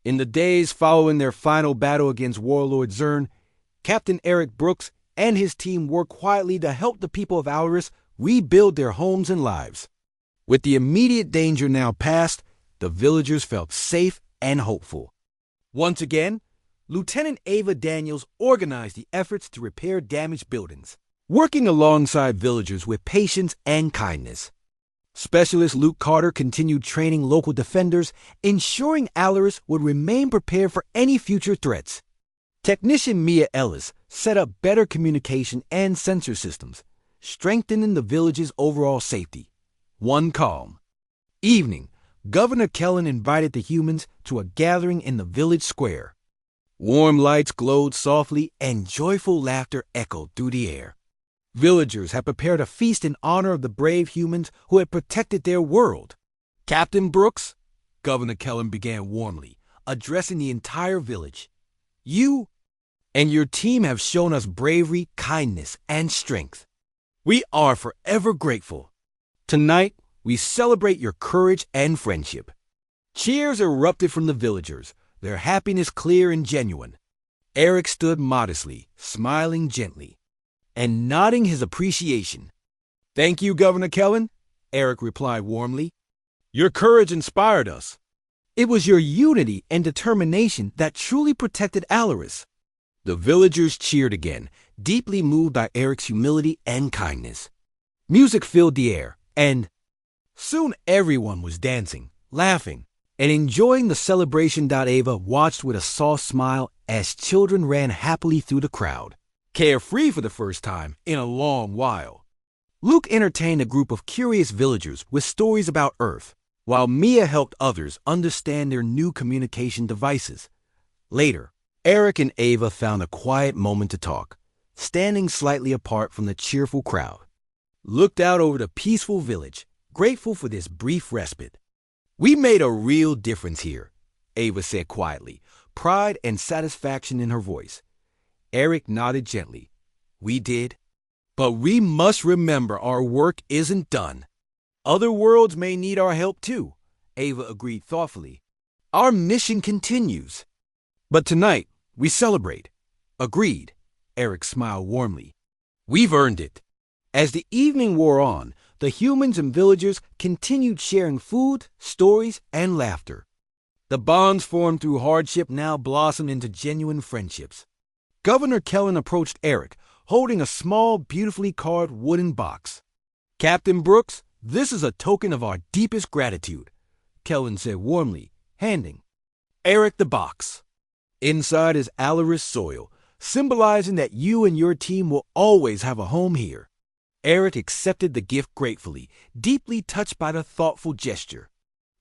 In the days following their final battle against Warlord Zern, Captain Eric Brooks and his team worked quietly to help the people of Alaris rebuild their homes and lives. With the immediate danger now past, the villagers felt safe and hopeful. Once again, Lieutenant Ava Daniels organized the efforts to repair damaged buildings, working alongside villagers with patience and kindness. Specialist Luke Carter continued training local defenders, ensuring Alaris would remain prepared for any future threats. Technician Mia Ellis set up better communication and sensor systems, strengthening the village's overall safety. One calm evening, Governor Kellen invited the humans to a gathering in the village square. Warm lights glowed softly and joyful laughter echoed through the air. Villagers had prepared a feast in honor of the brave humans who had protected their world. Captain Brooks, Governor Kellen began warmly, addressing the entire village. You and your team have shown us bravery, kindness, and strength. We are forever grateful. Tonight, we celebrate your courage and friendship. Cheers erupted from the villagers, their happiness clear and genuine. Eric stood modestly, smiling gently, and nodding his appreciation. Thank you, Governor Kellen, Eric replied warmly. Your courage inspired us. It was your unity and determination that truly protected Alaris. The villagers cheered again, deeply moved by Eric's humility and kindness. Music filled the air, and soon everyone was dancing, laughing, and enjoying the celebration. Ava watched with a soft smile as children ran happily through the crowd, carefree for the first time in a long while. Luke entertained a group of curious villagers with stories about Earth, while Mia helped others understand their new communication devices. Later, Eric and Ava found a quiet moment to talk, standing slightly apart from the cheerful crowd. Looked out over the peaceful village, grateful for this brief respite. We made a real difference here, Ava said quietly, pride and satisfaction in her voice. Eric nodded gently. We did. But we must remember our work isn't done. Other worlds may need our help too, Ava agreed thoughtfully. Our mission continues. But tonight, we celebrate. Agreed, Eric smiled warmly. We've earned it. As the evening wore on, the humans and villagers continued sharing food, stories, and laughter. The bonds formed through hardship now blossomed into genuine friendships. Governor Kellen approached Eric, holding a small, beautifully carved wooden box. Captain Brooks, this is a token of our deepest gratitude, Kellen said warmly, handing Eric the box. Inside is Alaris soil, symbolizing that you and your team will always have a home here. Eric accepted the gift gratefully, deeply touched by the thoughtful gesture.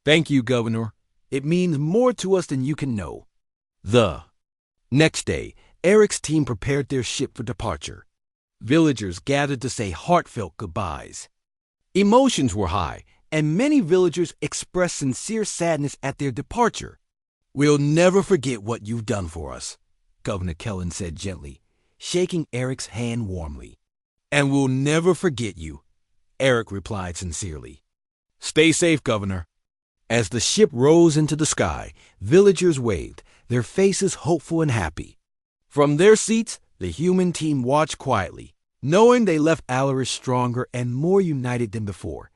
Thank you, Governor. It means more to us than you can know. The next day, Eric's team prepared their ship for departure. Villagers gathered to say heartfelt goodbyes. Emotions were high, and many villagers expressed sincere sadness at their departure. We'll never forget what you've done for us, Governor Kellen said gently, shaking Eric's hand warmly. And we'll never forget you, Eric replied sincerely. Stay safe, Governor. As the ship rose into the sky, villagers waved, their faces hopeful and happy. From their seats, the human team watched quietly, knowing they left Alaris stronger and more united than before.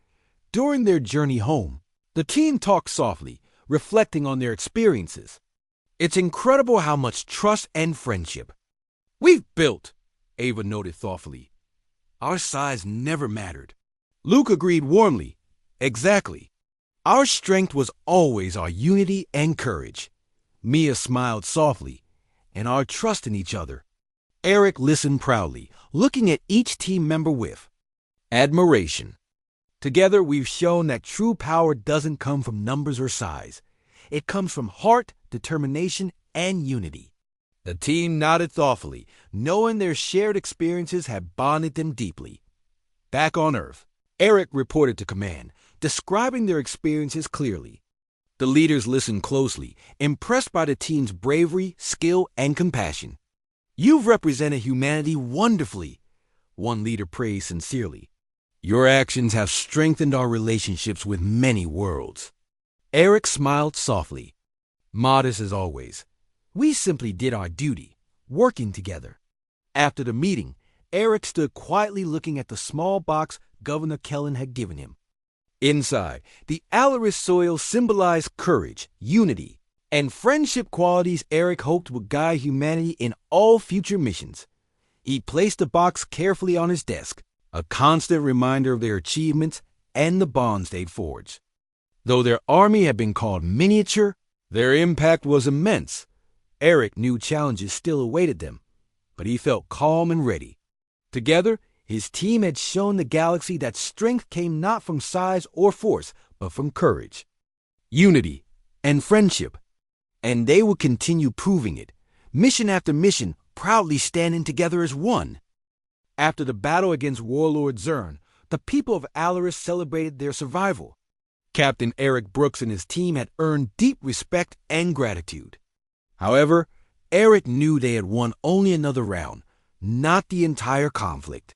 During their journey home, the team talked softly, reflecting on their experiences. It's incredible how much trust and friendship we've built, Ava noted thoughtfully. Our size never mattered. Luke agreed warmly. Exactly. Our strength was always our unity and courage. Mia smiled softly, and our trust in each other. Eric listened proudly, looking at each team member with admiration. Together, we've shown that true power doesn't come from numbers or size. It comes from heart, determination, and unity. The team nodded thoughtfully, knowing their shared experiences had bonded them deeply. Back on Earth, Eric reported to command, describing their experiences clearly. The leaders listened closely, impressed by the team's bravery, skill, and compassion. You've represented humanity wonderfully, one leader praised sincerely. Your actions have strengthened our relationships with many worlds. Eric smiled softly. modest as always. We simply did our duty, working together. After the meeting, Eric stood quietly looking at the small box Governor Kellen had given him. Inside, the Alaris soil symbolized courage, unity, and friendship qualities Eric hoped would guide humanity in all future missions. He placed the box carefully on his desk, a constant reminder of their achievements and the bonds they'd forged. Though their army had been called miniature, their impact was immense. Eric knew challenges still awaited them, but he felt calm and ready. Together, his team had shown the galaxy that strength came not from size or force, but from courage, unity, and friendship. And they would continue proving it, mission after mission, proudly standing together as one. After the battle against Warlord Zern, the people of Alaris celebrated their survival. Captain Eric Brooks and his team had earned deep respect and gratitude. However, Eric knew they had won only another round, not the entire conflict.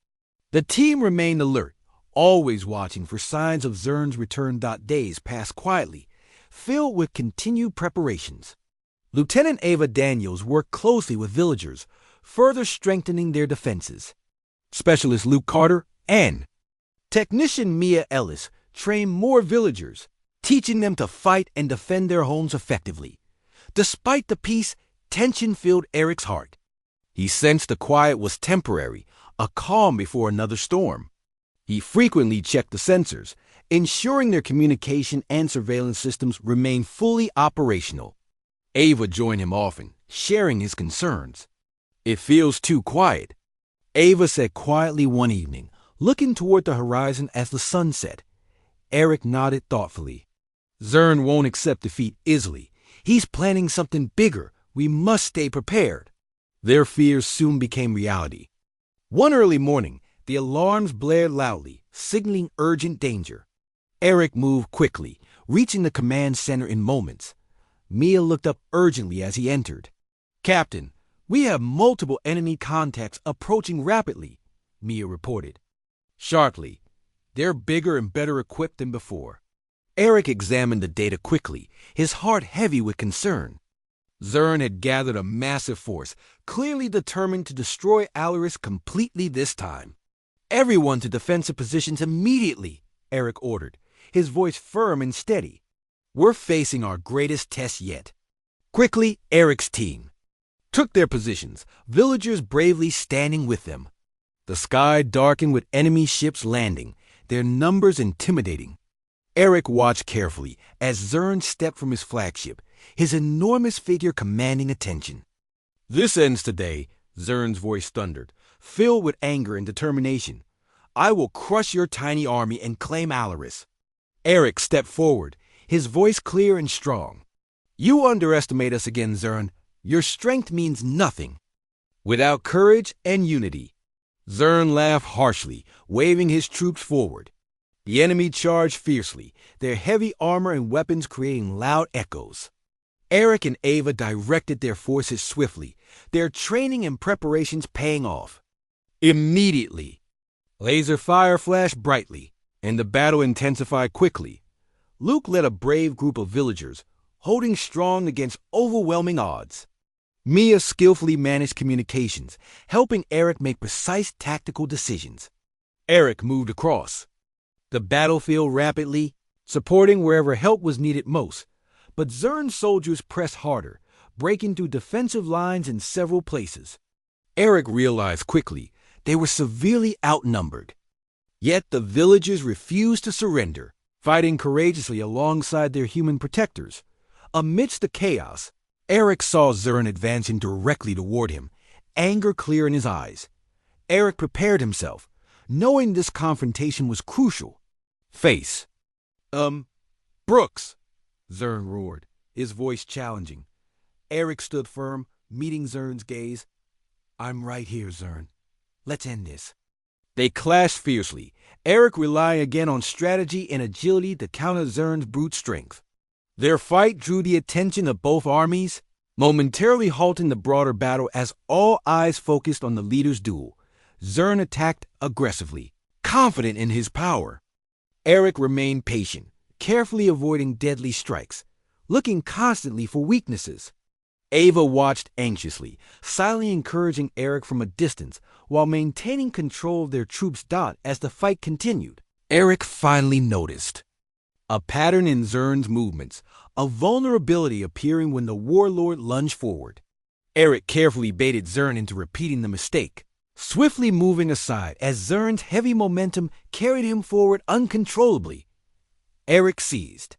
The team remained alert, always watching for signs of Zern's return. Days passed quietly, filled with continued preparations. Lieutenant Ava Daniels worked closely with villagers, further strengthening their defenses. Specialist Luke Carter and Technician Mia Ellis trained more villagers, teaching them to fight and defend their homes effectively. Despite the peace, tension filled Eric's heart. He sensed the quiet was temporary, a calm before another storm. He frequently checked the sensors, ensuring their communication and surveillance systems remained fully operational. Ava joined him often, sharing his concerns. "It feels too quiet," Ava said quietly one evening, looking toward the horizon as the sun set. Eric nodded thoughtfully. "Zern won't accept defeat easily. He's planning something bigger. We must stay prepared." Their fears soon became reality. One early morning, the alarms blared loudly, signaling urgent danger. Eric moved quickly, reaching the command center in moments. Mia looked up urgently as he entered. "Captain, we have multiple enemy contacts approaching rapidly," Mia reported. Sharply, "They're bigger and better equipped than before." Eric examined the data quickly, his heart heavy with concern. Zern had gathered a massive force, clearly determined to destroy Alaris completely this time. "Everyone to defensive positions immediately," Eric ordered, his voice firm and steady. "We're facing our greatest test yet." Quickly, Eric's team took their positions, villagers bravely standing with them. The sky darkened with enemy ships landing, their numbers intimidating. Eric watched carefully as Zern stepped from his flagship, his enormous figure commanding attention. "This ends today," Zern's voice thundered, filled with anger and determination. "I will crush your tiny army and claim Alaris." Eric stepped forward, his voice clear and strong. "You underestimate us again, Zern. Your strength means nothing without courage and unity." Zern laughed harshly, waving his troops forward. The enemy charged fiercely, their heavy armor and weapons creating loud echoes. Eric and Ava directed their forces swiftly, their training and preparations paying off. Immediately, laser fire flashed brightly, and the battle intensified quickly. Luke led a brave group of villagers, holding strong against overwhelming odds. Mia skillfully managed communications, helping Eric make precise tactical decisions. Eric moved across the battlefield rapidly, supporting wherever help was needed most, but Zern's soldiers pressed harder, breaking through defensive lines in several places. Eric realized quickly they were severely outnumbered. Yet the villagers refused to surrender, fighting courageously alongside their human protectors. Amidst the chaos, Eric saw Zern advancing directly toward him, anger clear in his eyes. Eric prepared himself, knowing this confrontation was crucial. "Face." Brooks," Zern roared, his voice challenging. Eric stood firm, meeting Zern's gaze. "I'm right here, Zern. Let's end this." They clashed fiercely, Eric relying again on strategy and agility to counter Zern's brute strength. Their fight drew the attention of both armies, momentarily halting the broader battle as all eyes focused on the leaders' duel. Zern attacked aggressively, confident in his power. Eric remained patient, carefully avoiding deadly strikes. looking constantly for weaknesses. Ava watched anxiously, silently encouraging Eric from a distance while maintaining control of their troops. As the fight continued, Eric finally noticed a pattern in Zern's movements, a vulnerability appearing when the warlord lunged forward. Eric carefully baited Zern into repeating the mistake, swiftly moving aside as Zern's heavy momentum carried him forward uncontrollably. Eric seized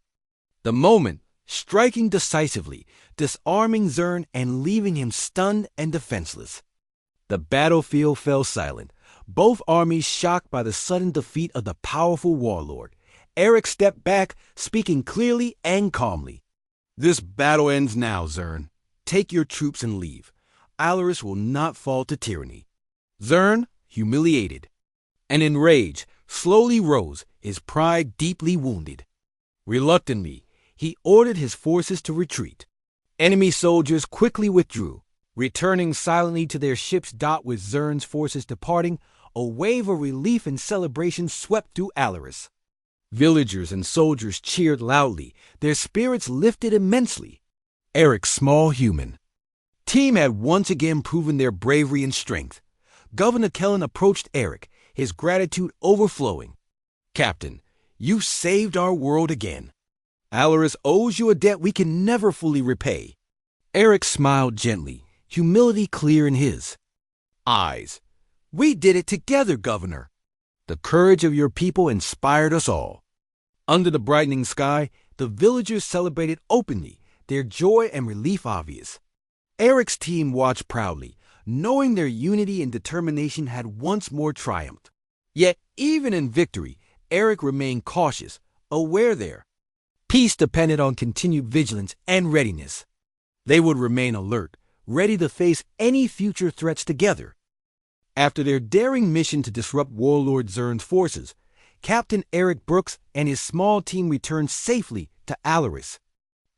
the moment, striking decisively, disarming Zern and leaving him stunned and defenseless. The battlefield fell silent, both armies shocked by the sudden defeat of the powerful warlord. Eric stepped back, speaking clearly and calmly. "This battle ends now, Zern. Take your troops and leave. Alaris will not fall to tyranny." Zern, humiliated and enraged, slowly rose, his pride deeply wounded. Reluctantly, he ordered his forces to retreat. Enemy soldiers quickly withdrew, returning silently to their ships. With Zern's forces departing, a wave of relief and celebration swept through Alaris. Villagers and soldiers cheered loudly, their spirits lifted immensely. Eric's small human team had once again proven their bravery and strength. Governor Kellen approached Eric, his gratitude overflowing. "Captain, you saved our world again. Alaris owes you a debt we can never fully repay." Eric smiled gently, humility clear in his eyes. "We did it together, Governor. The courage of your people inspired us all." Under the brightening sky, the villagers celebrated openly, their joy and relief obvious. Eric's team watched proudly, knowing their unity and determination had once more triumphed. Yet, even in victory, Eric remained cautious, aware their peace depended on continued vigilance and readiness. They would remain alert, ready to face any future threats together. After their daring mission to disrupt Warlord Zern's forces, Captain Eric Brooks and his small team returned safely to Alaris.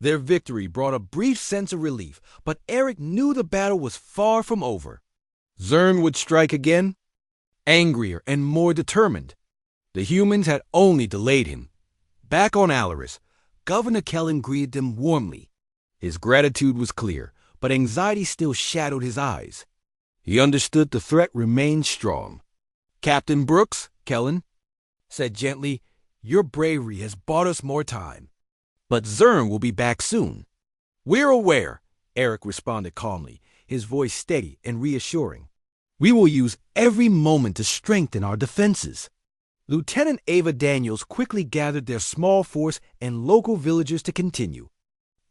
Their victory brought a brief sense of relief, but Eric knew the battle was far from over. Zern would strike again, angrier and more determined. The humans had only delayed him. Back on Alaris, Governor Kellen greeted them warmly. His gratitude was clear, but anxiety still shadowed his eyes. He understood the threat remained strong. "Captain Brooks," Kellen said gently, "your bravery has bought us more time. But Zern will be back soon." "We're aware," Eric responded calmly, his voice steady and reassuring. "We will use every moment to strengthen our defenses." Lieutenant Ava Daniels quickly gathered their small force and local villagers to continue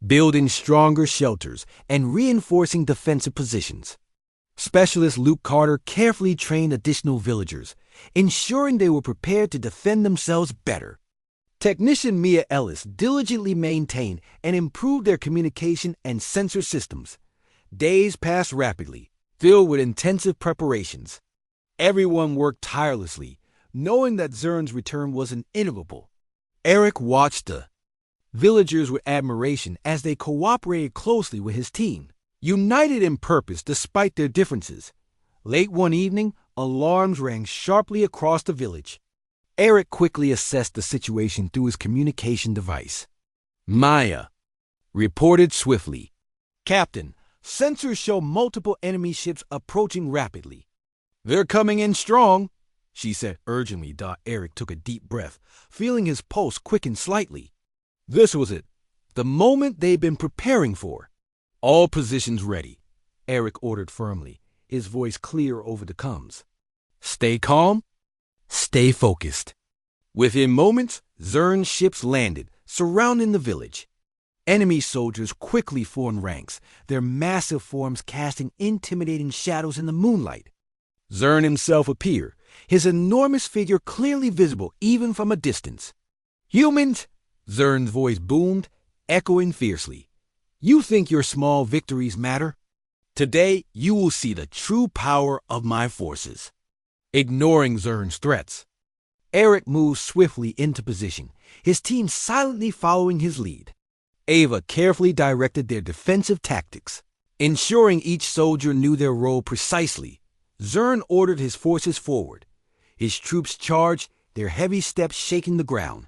building stronger shelters and reinforcing defensive positions. Specialist Luke Carter carefully trained additional villagers, ensuring they were prepared to defend themselves better. Technician Mia Ellis diligently maintained and improved their communication and sensor systems. Days passed rapidly, filled with intensive preparations. Everyone worked tirelessly, knowing that Zern's return was inevitable. Eric watched the villagers with admiration as they cooperated closely with his team, united in purpose despite their differences. Late one evening, alarms rang sharply across the village. Eric quickly assessed the situation through his communication device. Maya reported swiftly, "Captain, sensors show multiple enemy ships approaching rapidly." "They're coming in strong," she said urgently. Eric took a deep breath, feeling his pulse quicken slightly. This was it, the moment they'd been preparing for. "All positions ready," Eric ordered firmly, his voice clear over the comms. "Stay calm, stay focused." Within moments, Zern's ships landed, surrounding the village. Enemy soldiers quickly formed ranks, their massive forms casting intimidating shadows in the moonlight. Zern himself appeared, his enormous figure clearly visible even from a distance. "Humans," Zern's voice boomed, echoing fiercely. "You think your small victories matter? Today, you will see the true power of my forces." Ignoring Zern's threats, Eric moved swiftly into position, his team silently following his lead. Ava carefully directed their defensive tactics, ensuring each soldier knew their role precisely. Zern ordered his forces forward. His troops charged, their heavy steps shaking the ground.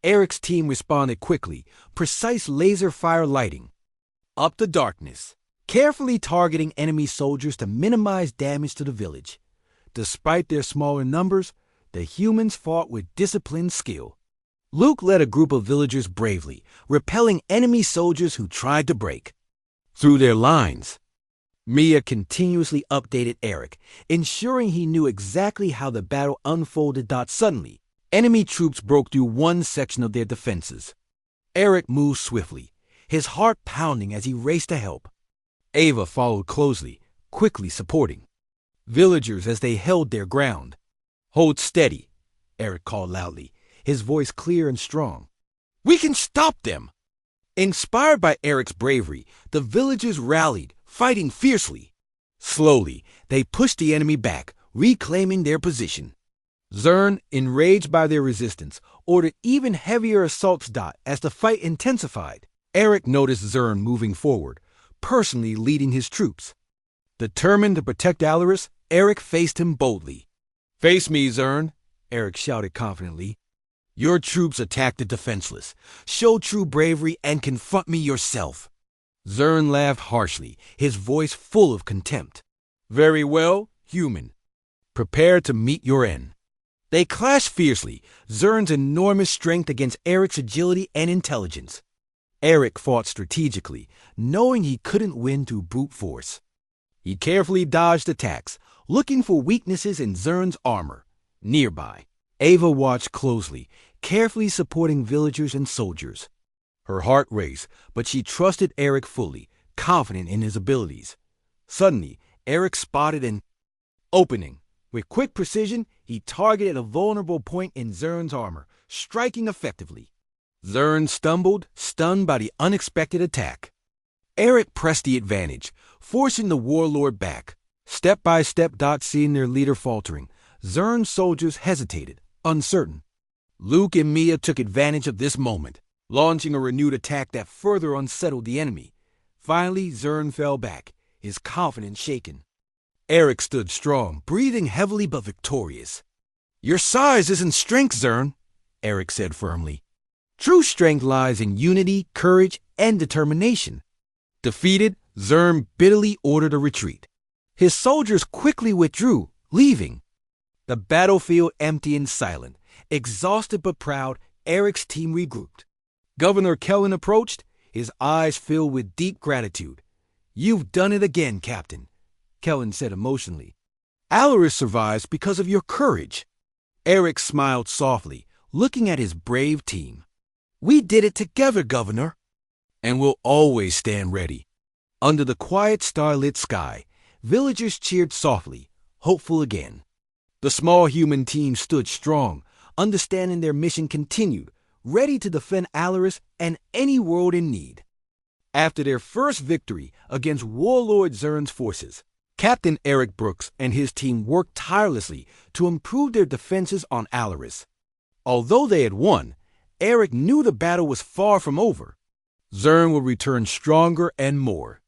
Eric's team responded quickly, precise laser fire lighting up the darkness, carefully targeting enemy soldiers to minimize damage to the village. Despite their smaller numbers, the humans fought with disciplined skill. Luke led a group of villagers bravely, repelling enemy soldiers who tried to break through their lines. Mia continuously updated Eric, ensuring he knew exactly how the battle unfolded. Suddenly, enemy troops broke through one section of their defenses. Eric moved swiftly, his heart pounding as he raced to help. Ava followed closely, quickly supporting villagers as they held their ground. "Hold steady," Eric called loudly, his voice clear and strong. "We can stop them!" Inspired by Eric's bravery, the villagers rallied, fighting fiercely. Slowly, they pushed the enemy back, reclaiming their position. Zern, enraged by their resistance, ordered even heavier assaults. As the fight intensified, Eric noticed Zern moving forward, personally leading his troops. Determined to protect Alaris, Eric faced him boldly. "Face me, Zern," Eric shouted confidently. "Your troops attack the defenseless. Show true bravery and confront me yourself." Zern laughed harshly, his voice full of contempt. "Very well, human. Prepare to meet your end." They clashed fiercely, Zern's enormous strength against Eric's agility and intelligence. Eric fought strategically, knowing he couldn't win through brute force. He carefully dodged attacks, looking for weaknesses in Zern's armor. Nearby, Ava watched closely, carefully supporting villagers and soldiers. Her heart raced, but she trusted Eric fully, confident in his abilities. Suddenly, Eric spotted an opening. With quick precision, he targeted a vulnerable point in Zern's armor, striking effectively. Zern stumbled, stunned by the unexpected attack. Eric pressed the advantage, forcing the warlord back. Step by step. Seeing their leader faltering, Zern's soldiers hesitated, uncertain. Luke and Mia took advantage of this moment, launching a renewed attack that further unsettled the enemy. Finally, Zern fell back, his confidence shaken. Eric stood strong, breathing heavily but victorious. "Your size isn't strength, Zern," Eric said firmly. "True strength lies in unity, courage, and determination." Defeated, Zern bitterly ordered a retreat. His soldiers quickly withdrew, leaving the battlefield empty and silent. Exhausted but proud, Eric's team regrouped. Governor Kellen approached, his eyes filled with deep gratitude. "You've done it again, Captain," Kellen said emotionally. "Alaris survives because of your courage." Eric smiled softly, looking at his brave team. "We did it together, Governor, and we'll always stand ready." Under the quiet starlit sky, villagers cheered softly, hopeful again. The small human team stood strong, understanding their mission continued, ready to defend Alaris and any world in need. After their first victory against Warlord Zern's forces, Captain Eric Brooks and his team worked tirelessly to improve their defenses on Alaris. Although they had won, Eric knew the battle was far from over. Zern would return stronger and more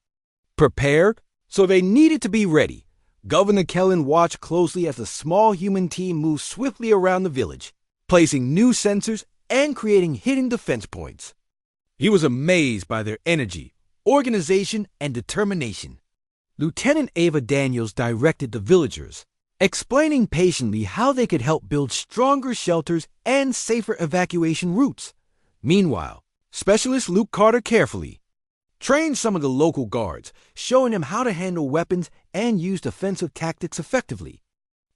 prepared, so they needed to be ready. Governor Kellen watched closely as the small human team moved swiftly around the village, placing new sensors and creating hidden defense points. He was amazed by their energy, organization, and determination. Lieutenant Ava Daniels directed the villagers, explaining patiently how they could help build stronger shelters and safer evacuation routes. Meanwhile, Specialist Luke Carter carefully trained some of the local guards, showing them how to handle weapons and use defensive tactics effectively.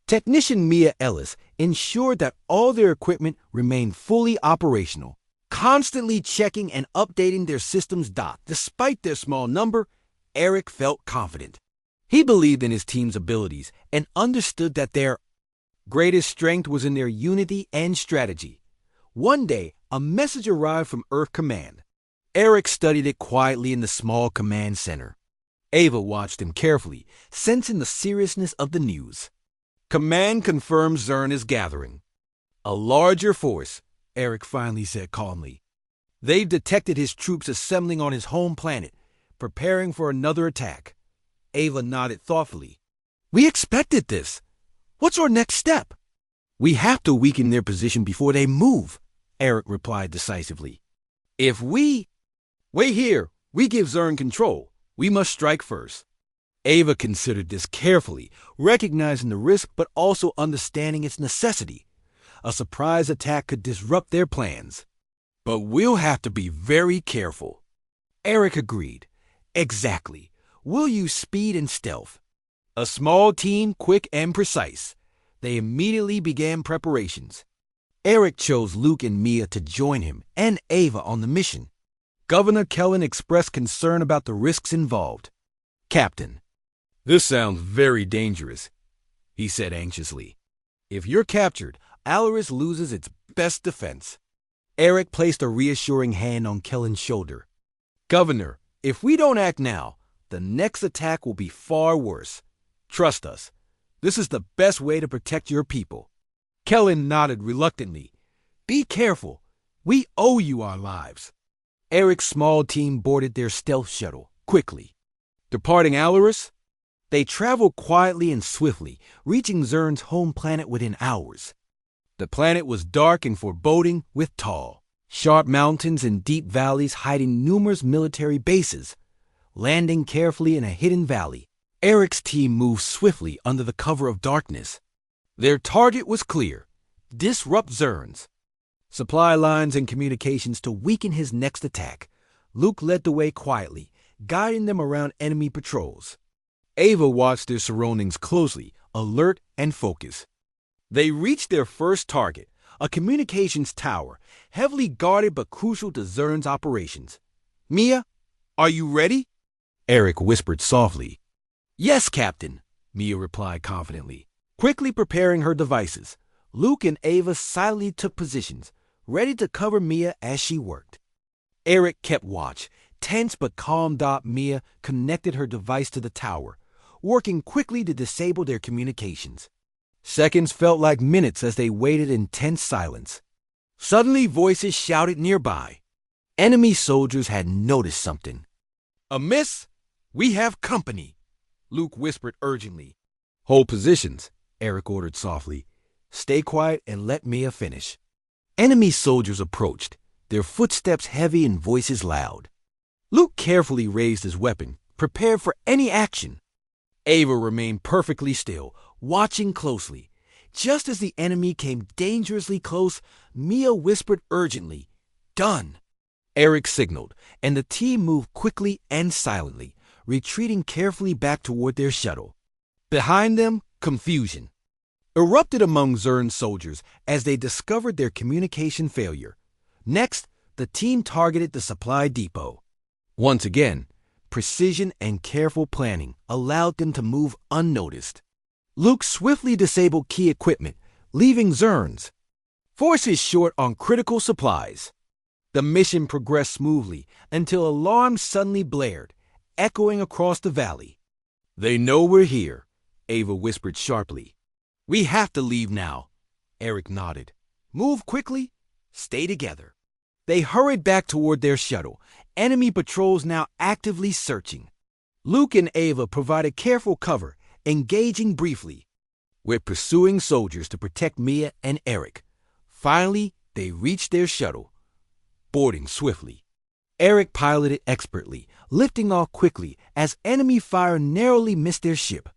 Technician Mia Ellis ensured that all their equipment remained fully operational, constantly checking and updating their systems. Despite their small number, Eric felt confident. He believed in his team's abilities and understood that their greatest strength was in their unity and strategy. One day, a message arrived from Earth Command. Eric studied it quietly in the small command center. Ava watched him carefully, sensing the seriousness of the news. "Command confirms Zern is gathering a larger force," Eric finally said calmly. "They've detected his troops assembling on his home planet, preparing for another attack." Ava nodded thoughtfully. "We expected this. What's our next step?" "We have to weaken their position before they move," Eric replied decisively. If we... Wait here, we give Zern control. We must strike first. Ava considered this carefully, recognizing the risk but also understanding its necessity. A surprise attack could disrupt their plans. But we'll have to be very careful. Eric agreed. Exactly. We'll use speed and stealth. A small team, quick and precise. They immediately began preparations. Eric chose Luke and Mia to join him and Ava on the mission. Governor Kellen expressed concern about the risks involved. Captain, this sounds very dangerous, he said anxiously. If you're captured, Alaris loses its best defense. Eric placed a reassuring hand on Kellen's shoulder. Governor, if we don't act now, the next attack will be far worse. Trust us. This is the best way to protect your people. Kellen nodded reluctantly. Be careful. We owe you our lives. Eric's small team boarded their stealth shuttle quickly. Departing Alaris, they traveled quietly and swiftly, reaching Zern's home planet within hours. The planet was dark and foreboding, with tall, sharp mountains and deep valleys hiding numerous military bases. Landing carefully in a hidden valley, Eric's team moved swiftly under the cover of darkness. Their target was clear: disrupt Zern's supply lines and communications to weaken his next attack. Luke led the way quietly, guiding them around enemy patrols. Ava watched their surroundings closely, alert and focused. They reached their first target, a communications tower, heavily guarded but crucial to Zern's operations. Mia, are you ready? Eric whispered softly. Yes, Captain, Mia replied confidently. Quickly preparing her devices, Luke and Ava silently took positions, ready to cover Mia as she worked. Eric kept watch, tense but calm. Mia connected her device to the tower, working quickly to disable their communications. Seconds felt like minutes as they waited in tense silence. Suddenly, voices shouted nearby. Enemy soldiers had noticed something. Amiss, we have company, Luke whispered urgently. Hold positions, Eric ordered softly. Stay quiet and let Mia finish. Enemy soldiers approached, their footsteps heavy and voices loud. Luke carefully raised his weapon, prepared for any action. Ava remained perfectly still, watching closely. Just as the enemy came dangerously close, Mia whispered urgently, Done! Eric signaled, and the team moved quickly and silently, retreating carefully back toward their shuttle. Behind them, confusion erupted among Zern's soldiers as they discovered their communication failure. Next, the team targeted the supply depot. Once again, precision and careful planning allowed them to move unnoticed. Luke swiftly disabled key equipment, leaving Zern's forces short on critical supplies. The mission progressed smoothly until alarms suddenly blared, echoing across the valley. They know we're here, Ava whispered sharply. We have to leave now, Eric nodded. Move quickly, stay together. They hurried back toward their shuttle, enemy patrols now actively searching. Luke and Ava provided careful cover, engaging briefly. With pursuing soldiers to protect Mia and Eric. Finally, they reached their shuttle, boarding swiftly. Eric piloted expertly, lifting off quickly as enemy fire narrowly missed their ship.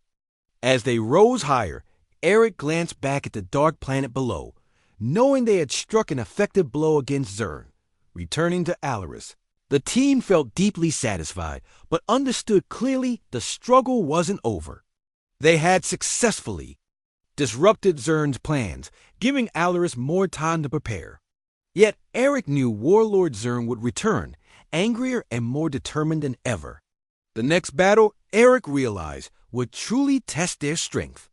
As they rose higher, Eric glanced back at the dark planet below, knowing they had struck an effective blow against Zern. Returning to Alaris, the team felt deeply satisfied, but understood clearly the struggle wasn't over. They had successfully disrupted Zern's plans, giving Alaris more time to prepare. Yet Eric knew Warlord Zern would return, angrier and more determined than ever. The next battle, Eric realized, would truly test their strength.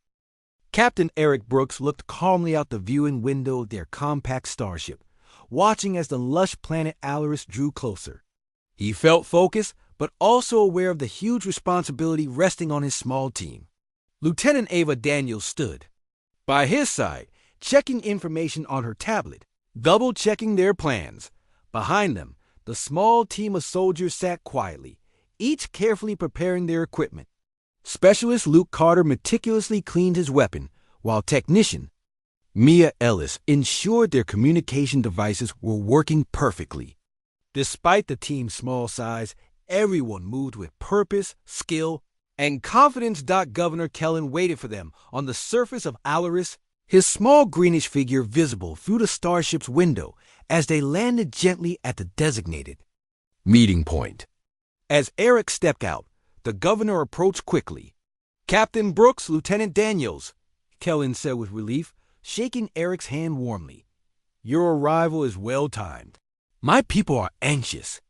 Captain Eric Brooks looked calmly out the viewing window of their compact starship, watching as the lush planet Alaris drew closer. He felt focused, but also aware of the huge responsibility resting on his small team. Lieutenant Ava Daniels stood by his side, checking information on her tablet, double-checking their plans. Behind them, the small team of soldiers sat quietly, each carefully preparing their equipment. Specialist Luke Carter meticulously cleaned his weapon, while Technician Mia Ellis ensured their communication devices were working perfectly. Despite the team's small size, everyone moved with purpose, skill, and confidence. Governor Kellen waited for them on the surface of Alaris, his small greenish figure visible through the starship's window as they landed gently at the designated meeting point. As Eric stepped out, the governor approached quickly. "Captain Brooks, Lieutenant Daniels," Kellen said with relief, shaking Eric's hand warmly. "Your arrival is well-timed. My people are anxious.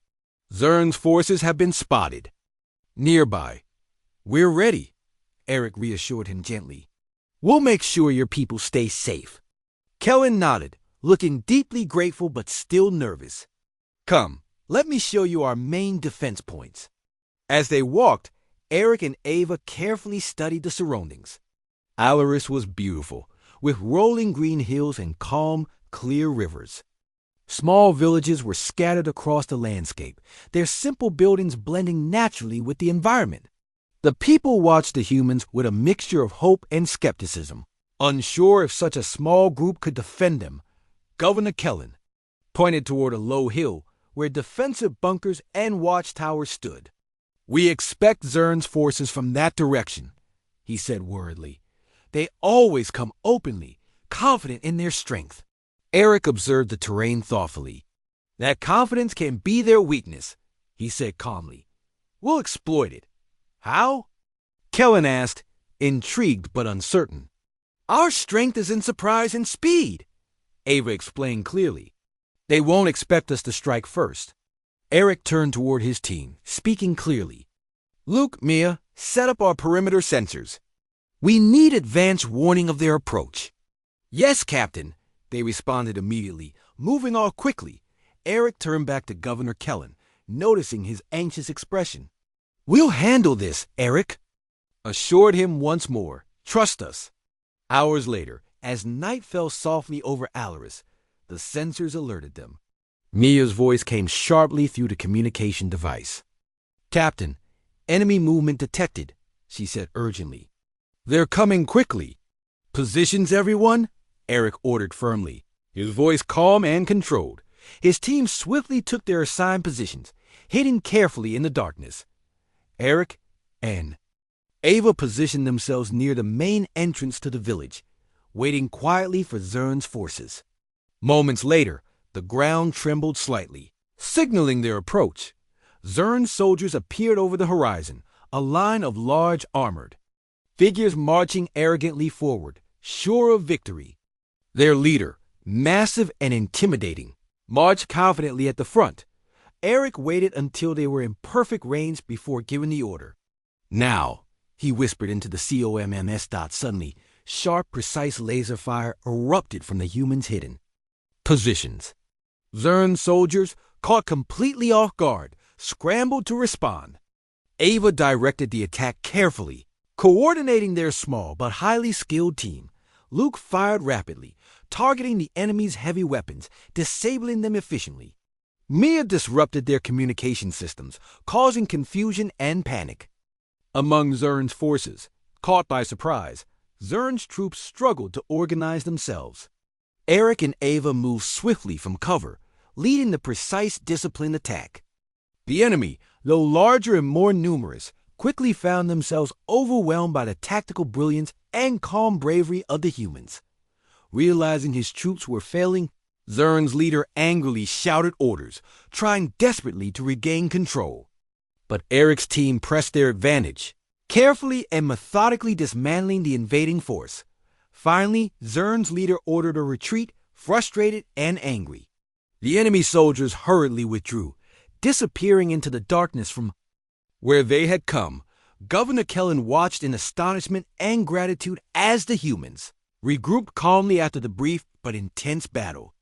Zern's forces have been spotted nearby. We're ready," Eric reassured him gently. "We'll make sure your people stay safe." Kellen nodded, looking deeply grateful but still nervous. "Come, let me show you our main defense points." As they walked, Eric and Ava carefully studied the surroundings. Alaris was beautiful, with rolling green hills and calm, clear rivers. Small villages were scattered across the landscape, their simple buildings blending naturally with the environment. The people watched the humans with a mixture of hope and skepticism, unsure if such a small group could defend them. Governor Kellen pointed toward a low hill where defensive bunkers and watchtowers stood. "We expect Zern's forces from that direction," he said worriedly. "They always come openly, confident in their strength." Eric observed the terrain thoughtfully. "That confidence can be their weakness," he said calmly. "We'll exploit it." "How?" Kellen asked, intrigued but uncertain. "Our strength is in surprise and speed," Ava explained clearly. "They won't expect us to strike first." Eric turned toward his team, speaking clearly. "Luke, Mia, set up our perimeter sensors. We need advance warning of their approach." "Yes, Captain," they responded immediately, moving all quickly. Eric turned back to Governor Kellen, noticing his anxious expression. "We'll handle this, Eric," assured him once more. "Trust us." Hours later, as night fell softly over Alaris, the sensors alerted them. Mia's voice came sharply through the communication device. "Captain, enemy movement detected," she said urgently. "They're coming quickly." "Positions, everyone," Eric ordered firmly, his voice calm and controlled. His team swiftly took their assigned positions, hidden carefully in the darkness. Eric and Ava positioned themselves near the main entrance to the village, waiting quietly for Zern's forces. Moments later, the ground trembled slightly, signaling their approach. Zern's soldiers appeared over the horizon, a line of large armored figures marching arrogantly forward, sure of victory. Their leader, massive and intimidating, marched confidently at the front. Eric waited until they were in perfect range before giving the order. "Now," he whispered into the COMMS dot. Suddenly, sharp, precise laser fire erupted from the humans hidden positions. Zern's soldiers, caught completely off guard, scrambled to respond. Ava directed the attack carefully, coordinating their small but highly skilled team. Luke fired rapidly, targeting the enemy's heavy weapons, disabling them efficiently. Mia disrupted their communication systems, causing confusion and panic. Among Zern's forces, caught by surprise, Zern's troops struggled to organize themselves. Eric and Ava moved swiftly from cover, leading the precise, disciplined attack. The enemy, though larger and more numerous, quickly found themselves overwhelmed by the tactical brilliance and calm bravery of the humans. Realizing his troops were failing, Zern's leader angrily shouted orders, trying desperately to regain control. But Eric's team pressed their advantage, carefully and methodically dismantling the invading force. Finally, Zern's leader ordered a retreat, frustrated and angry. The enemy soldiers hurriedly withdrew, disappearing into the darkness from where they had come. Governor Kellen watched in astonishment and gratitude as the humans regrouped calmly after the brief but intense battle.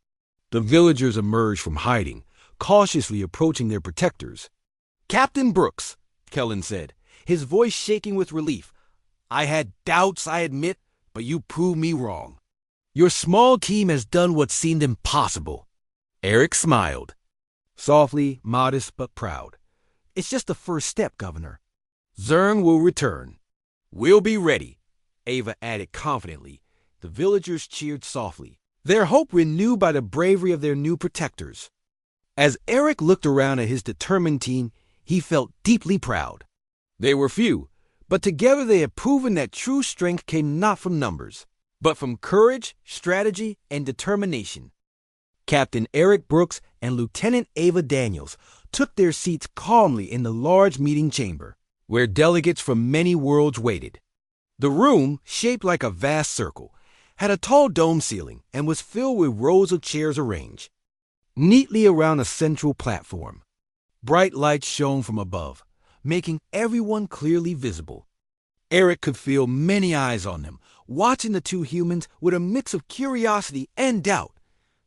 The villagers emerged from hiding, cautiously approaching their protectors. "Captain Brooks," Kellen said, his voice shaking with relief, "I had doubts, I admit, but you proved me wrong. Your small team has done what seemed impossible." Eric smiled, softly, modest but proud. "It's just the first step, Governor. Zern will return." "We'll be ready," Ava added confidently, The villagers cheered softly, their hope renewed by the bravery of their new protectors. As Eric looked around at his determined team, he felt deeply proud. They were few, but together they had proven that true strength came not from numbers, but from courage, strategy, and determination. Captain Eric Brooks and Lieutenant Ava Daniels took their seats calmly in the large meeting chamber, where delegates from many worlds waited. The room, shaped like a vast circle, had a tall dome ceiling and was filled with rows of chairs arranged neatly around a central platform. Bright lights shone from above, making everyone clearly visible. Eric could feel many eyes on them, watching the two humans with a mix of curiosity and doubt.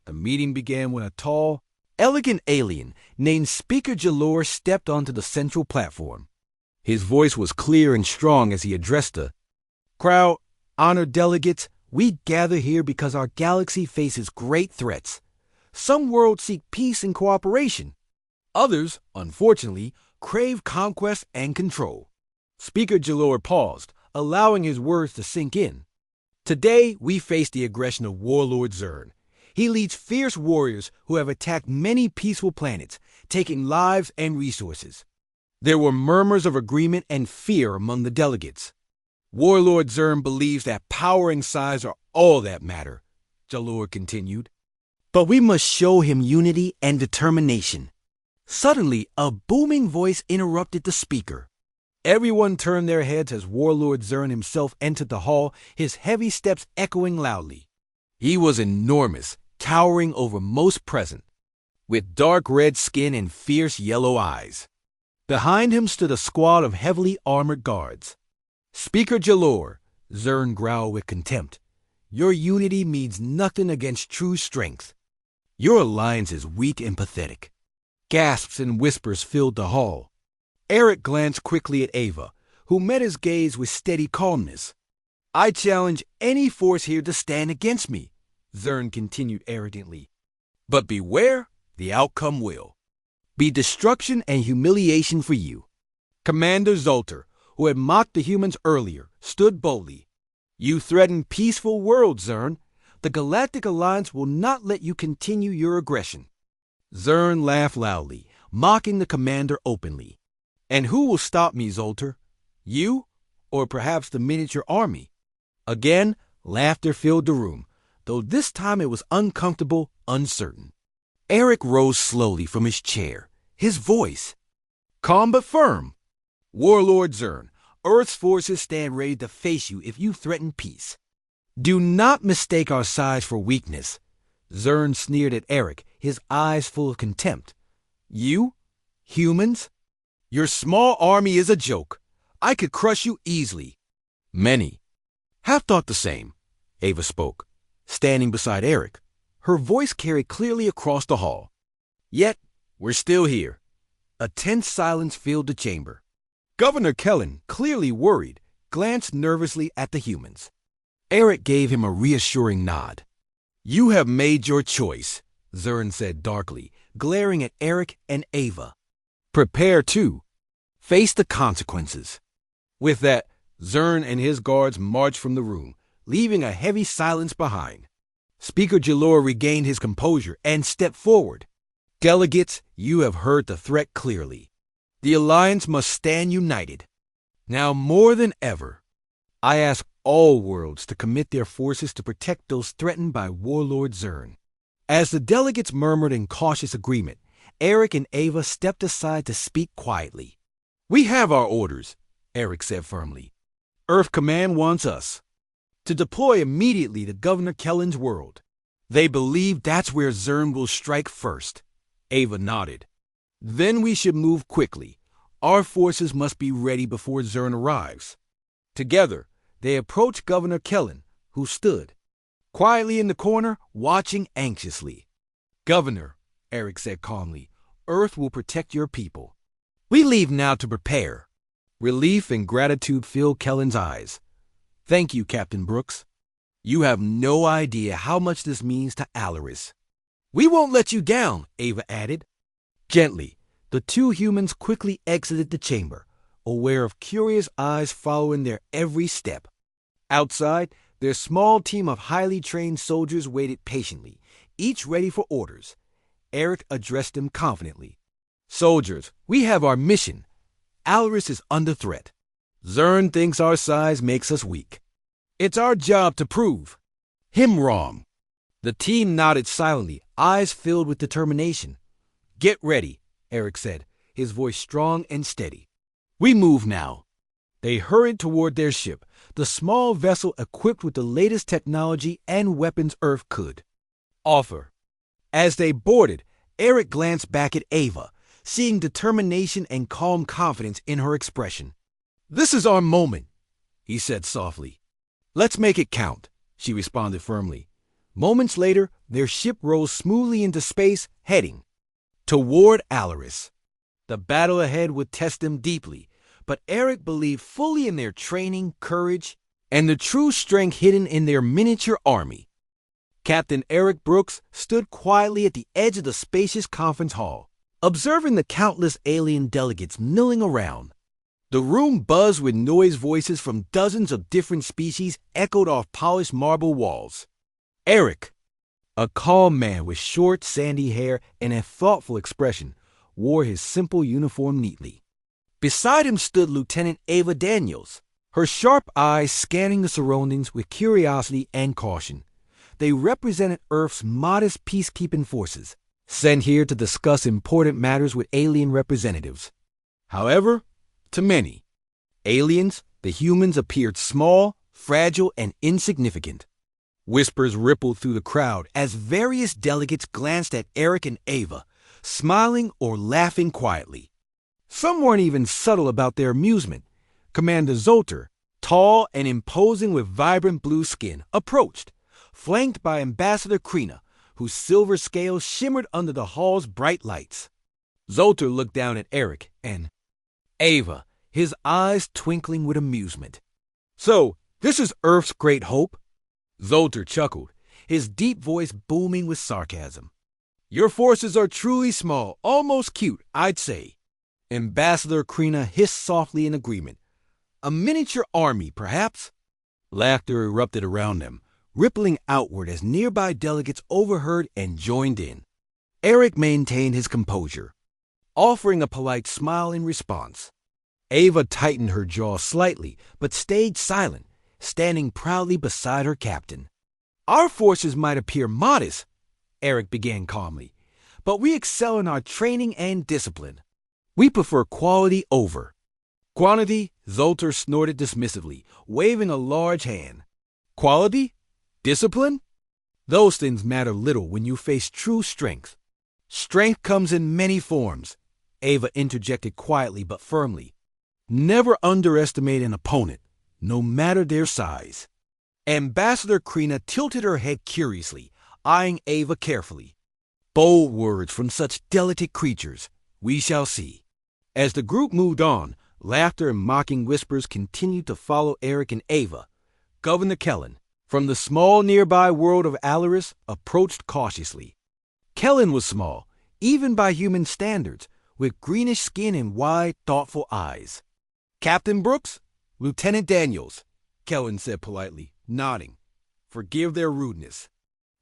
The meeting began when a tall, elegant alien named Speaker Jalor stepped onto the central platform. His voice was clear and strong as he addressed the crowd. Honored delegates, we gather here because our galaxy faces great threats. Some worlds seek peace and cooperation. Others, unfortunately, crave conquest and control. Speaker Jalor paused, allowing his words to sink in. Today, we face the aggression of Warlord Zern. He leads fierce warriors who have attacked many peaceful planets, taking lives and resources. There were murmurs of agreement and fear among the delegates. Warlord Zern believes that power and size are all that matter, Jalor continued. But we must show him unity and determination. Suddenly, a booming voice interrupted the speaker. Everyone turned their heads as Warlord Zern himself entered the hall, his heavy steps echoing loudly. He was enormous, towering over most present, with dark red skin and fierce yellow eyes. Behind him stood a squad of heavily armored guards. Speaker Jalor, Zern growled with contempt, your unity means nothing against true strength. Your alliance is weak and pathetic. Gasps and whispers filled the hall. Eric glanced quickly at Ava, who met his gaze with steady calmness. I challenge any force here to stand against me, Zern continued arrogantly. But beware, the outcome will be destruction and humiliation for you. Commander Zolter, who had mocked the humans earlier, stood boldly. You threaten peaceful worlds, Zern. The Galactic Alliance will not let you continue your aggression. Zern laughed loudly, mocking the commander openly. And who will stop me, Zolter? You? Or perhaps the miniature army? Again, laughter filled the room, though this time it was uncomfortable, uncertain. Eric rose slowly from his chair, his voice calm but firm. Warlord Zern, Earth's forces stand ready to face you if you threaten peace. Do not mistake our size for weakness. Zern sneered at Eric, his eyes full of contempt. You? Humans? Your small army is a joke. I could crush you easily. Many have thought the same, Ava spoke, standing beside Eric. Her voice carried clearly across the hall. Yet, we're still here. A tense silence filled the chamber. Governor Kellen, clearly worried, glanced nervously at the humans. Eric gave him a reassuring nod. You have made your choice, Zern said darkly, glaring at Eric and Ava. Prepare to face the consequences. With that, Zern and his guards marched from the room, leaving a heavy silence behind. Speaker Jalor regained his composure and stepped forward. Delegates, you have heard the threat clearly. The Alliance must stand united. Now more than ever, I ask all worlds to commit their forces to protect those threatened by Warlord Zern. As the delegates murmured in cautious agreement, Eric and Ava stepped aside to speak quietly. We have our orders, Eric said firmly. Earth Command wants us to deploy immediately to Governor Kellen's world. They believe that's where Zern will strike first. Ava nodded. Then we should move quickly. Our forces must be ready before Zern arrives. Together, they approached Governor Kellen, who stood quietly in the corner, watching anxiously. Governor, Eric said calmly, Earth will protect your people. We leave now to prepare. Relief and gratitude filled Kellen's eyes. Thank you, Captain Brooks. You have no idea how much this means to Alaris. We won't let you down, Ava added. Gently, the two humans quickly exited the chamber, aware of curious eyes following their every step. Outside, Their small team of highly trained soldiers waited patiently, each ready for orders. Eric addressed them confidently. Soldiers, we have our mission. Alaris is under threat. Zern thinks our size makes us weak. It's our job to prove him wrong. The team nodded silently, eyes filled with determination. Get ready, Eric said, his voice strong and steady. We move now. They hurried toward their ship, the small vessel equipped with the latest technology and weapons Earth could offer. As they boarded, Eric glanced back at Ava, seeing determination and calm confidence in her expression. This is our moment, he said softly. Let's make it count, she responded firmly. Moments later, their ship rose smoothly into space, heading toward Alaris. The battle ahead would test them deeply, but Eric believed fully in their training, courage, and the true strength hidden in their miniature army. Captain Eric Brooks stood quietly at the edge of the spacious conference hall, observing the countless alien delegates milling around. The room buzzed with noise voices from dozens of different species echoed off polished marble walls. Eric, a calm man with short, sandy hair and a thoughtful expression, wore his simple uniform neatly. Beside him stood Lieutenant Ava Daniels, her sharp eyes scanning the surroundings with curiosity and caution. They represented Earth's modest peacekeeping forces, sent here to discuss important matters with alien representatives. However, to many aliens, the humans appeared small, fragile, and insignificant. Whispers rippled through the crowd as various delegates glanced at Eric and Ava, smiling or laughing quietly. Some weren't even subtle about their amusement. Commander Zolter, tall and imposing with vibrant blue skin, approached, flanked by Ambassador Krina, whose silver scales shimmered under the hall's bright lights. Zolter looked down at Eric and Ava, his eyes twinkling with amusement. So, this is Earth's great hope? Zolter chuckled, his deep voice booming with sarcasm. Your forces are truly small, almost cute, I'd say. Ambassador Krina hissed softly in agreement. A miniature army, perhaps? Laughter erupted around them, rippling outward as nearby delegates overheard and joined in. Eric maintained his composure, offering a polite smile in response. Ava tightened her jaw slightly, but stayed silent, standing proudly beside her captain. Our forces might appear modest, Eric began calmly, but we excel in our training and discipline. We prefer quality over quantity, Zolter snorted dismissively, waving a large hand. Quality? Discipline? Those things matter little when you face true strength. Strength comes in many forms, Ava interjected quietly but firmly. Never underestimate an opponent, no matter their size. Ambassador Krina tilted her head curiously, eyeing Ava carefully. Bold words from such delicate creatures. We shall see. As the group moved on, laughter and mocking whispers continued to follow Eric and Ava. Governor Kellen, from the small nearby world of Alaris, approached cautiously. Kellen was small, even by human standards, with greenish skin and wide, thoughtful eyes. Captain Brooks, Lieutenant Daniels, Kellen said politely, nodding. Forgive their rudeness.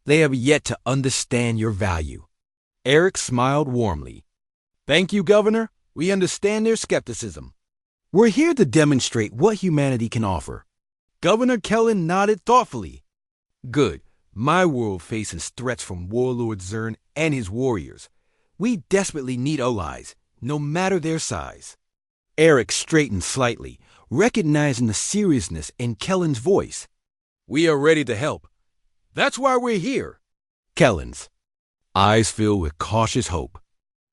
They have yet to understand your value. Eric smiled warmly. Thank you, Governor. We understand their skepticism. We're here to demonstrate what humanity can offer. Governor Kellen nodded thoughtfully. Good. My world faces threats from Warlord Zern and his warriors. We desperately need allies, no matter their size. Eric straightened slightly, recognizing the seriousness in Kellen's voice. We are ready to help. That's why we're here. Kellen's eyes filled with cautious hope.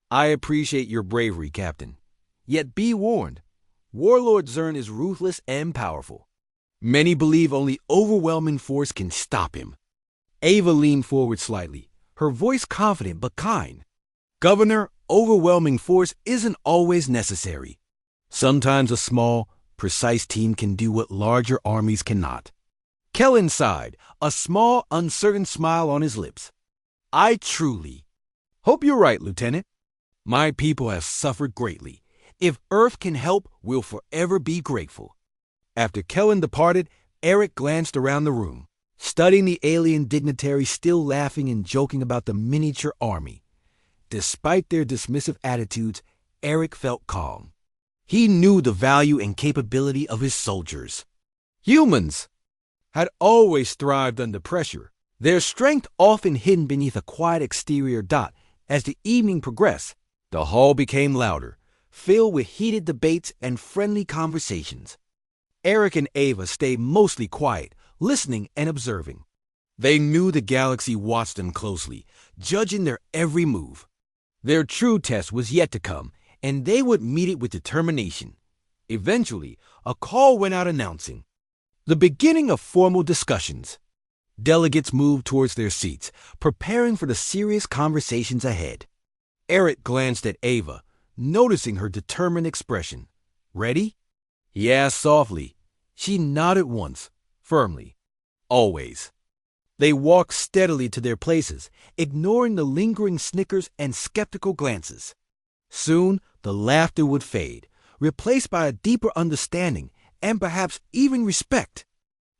I appreciate your bravery, Captain. Yet be warned, Warlord Zern is ruthless and powerful. Many believe only overwhelming force can stop him. Ava leaned forward slightly, her voice confident but kind. Governor, overwhelming force isn't always necessary. Sometimes a small, precise team can do what larger armies cannot. Kellen sighed, a small, uncertain smile on his lips. I truly hope you're right, Lieutenant. My people have suffered greatly. If Earth can help, we'll forever be grateful. After Kellen departed, Eric glanced around the room, studying the alien dignitaries still laughing and joking about the miniature army. Despite their dismissive attitudes, Eric felt calm. He knew the value and capability of his soldiers. Humans had always thrived under pressure, their strength often hidden beneath a quiet exterior dot. As the evening progressed, the hall became louder, filled with heated debates and friendly conversations. Eric and Ava stayed mostly quiet, listening and observing. They knew the galaxy watched them closely, judging their every move. Their true test was yet to come, and they would meet it with determination. Eventually, a call went out announcing the beginning of formal discussions. Delegates moved towards their seats, preparing for the serious conversations ahead. Eric glanced at Ava, noticing her determined expression. "Ready?" he asked softly. She nodded once, firmly. "Always." They walked steadily to their places, ignoring the lingering snickers and skeptical glances. Soon, the laughter would fade, replaced by a deeper understanding and perhaps even respect.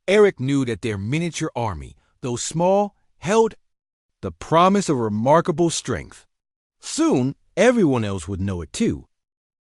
Eric knew that their miniature army, though small, held the promise of remarkable strength. Soon, everyone else would know it too.